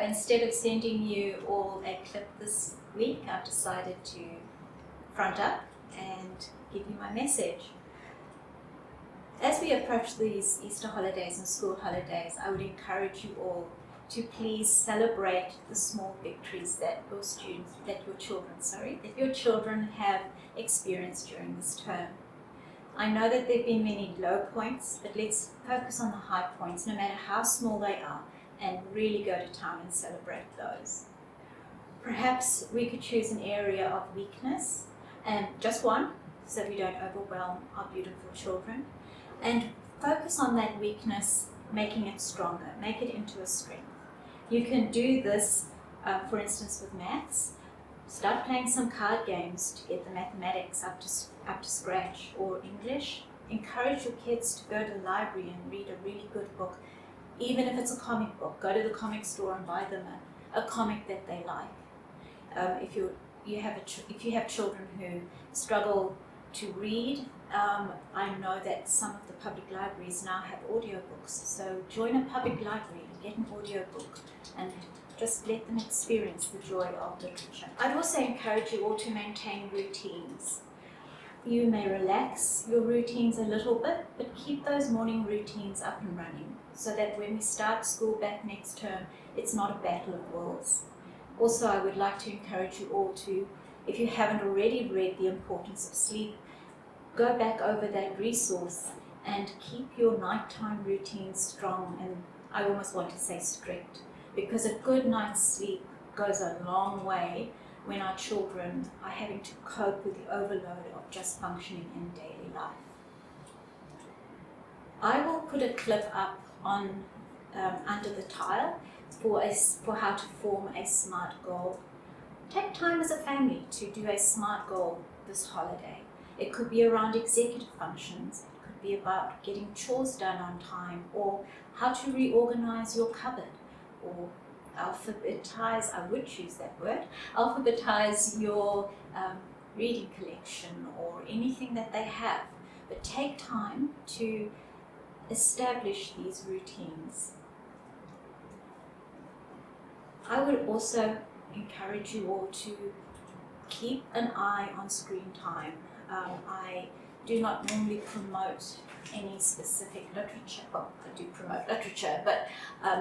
instead of sending you all a clip this week, I've decided to front up and give you my message. As we approach these Easter holidays and school holidays, I would encourage you all to please celebrate the small victories that your children have experienced during this term. I know that there have been many low points, but let's focus on the high points, no matter how small they are, and really go to town and celebrate those. Perhaps we could choose an area of weakness, and just one, so we don't overwhelm our beautiful children, and focus on that weakness, making it stronger, make it into a strength. You can do this, for instance, with maths. Start playing some card games to get the mathematics up to scratch, or English. Encourage your kids to go to the library and read a really good book, even if it's a comic book. Go to the comic store and buy them a comic that they like. If you have children who struggle to read, I know that some of the public libraries now have audiobooks. So join a public library and get an audiobook and just let them experience the joy of literature. I'd also encourage you all to maintain routines. You may relax your routines a little bit, but keep those morning routines up and running so that when we start school back next term, it's not a battle of wills. Also, I would like to encourage you all to, if you haven't already read The Importance of Sleep, go back over that resource and keep your nighttime routines strong, and I almost want to say strict, because a good night's sleep goes a long way when our children are having to cope with the overload of just functioning in daily life. I will put a clip up on under the tile for how to form a SMART goal. Take time as a family to do a SMART goal this holiday. It could be around executive functions, it could be about getting chores done on time, or how to reorganize your cupboard, or alphabetize, I would choose that word, alphabetize your reading collection or anything that they have. But take time to establish these routines. I would also encourage you all to keep an eye on screen time. I do not normally promote any specific literature. Well, I do promote literature, but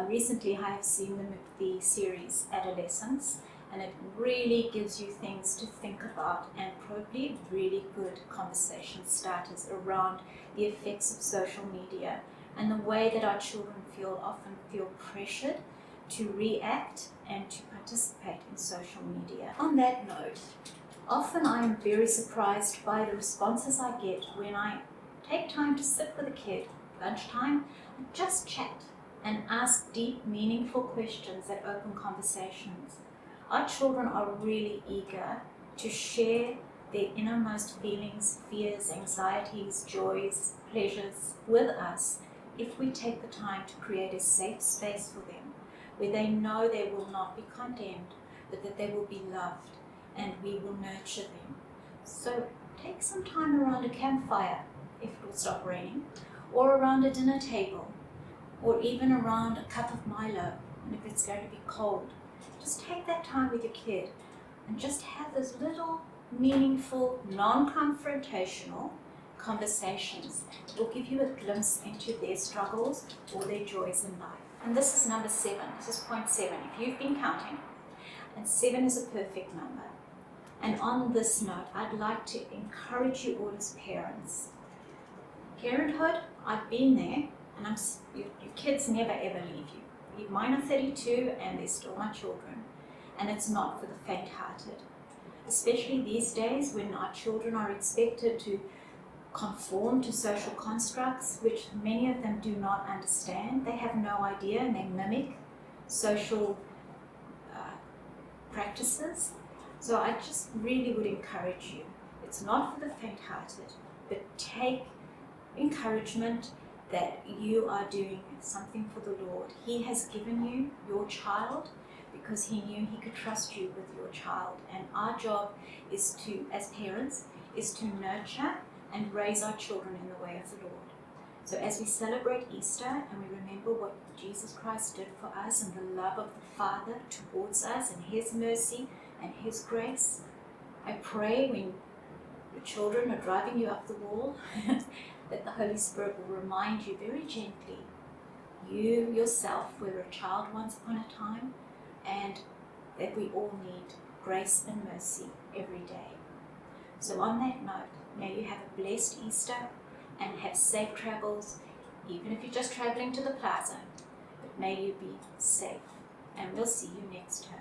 recently I have seen the series Adolescence, and it really gives you things to think about and probably really good conversation starters around the effects of social media and the way that our children often feel pressured to react and to participate in social media. On that note, often I am very surprised by the responses I get when I take time to sit with a kid, lunchtime, and just chat and ask deep, meaningful questions that open conversations. Our children are really eager to share their innermost feelings, fears, anxieties, joys, pleasures with us if we take the time to create a safe space for them, where they know they will not be condemned, but that they will be loved, and we will nurture them. So take some time around a campfire, if it will stop raining, or around a dinner table, or even around a cup of Milo, and if it's going to be cold. Just take that time with your kid and just have those little meaningful, non-confrontational conversations that will give you a glimpse into their struggles or their joys in life. And this is number 7, this is point 7, if you've been counting. And 7 is a perfect number. And on this note, I'd like to encourage you all as parents. Parenthood, I've been there, and your kids never ever leave you. Mine are 32 and they're still my children. And it's not for the faint-hearted. Especially these days when our children are expected to conform to social constructs, which many of them do not understand. They have no idea and they mimic social practices. So I just really would encourage you. It's not for the faint-hearted, but take encouragement that you are doing something for the Lord. He has given you your child because He knew He could trust you with your child. And our job is to, as parents, is to nurture and raise our children in the way of the Lord. So as we celebrate Easter and we remember what Jesus Christ did for us and the love of the Father towards us and His mercy and His grace, I pray when your children are driving you up the wall that the Holy Spirit will remind you very gently, you yourself were a child once upon a time, and that we all need grace and mercy every day. So on that note, may you have a blessed Easter and have safe travels, even if you're just traveling to the plaza. But may you be safe, and we'll see you next term.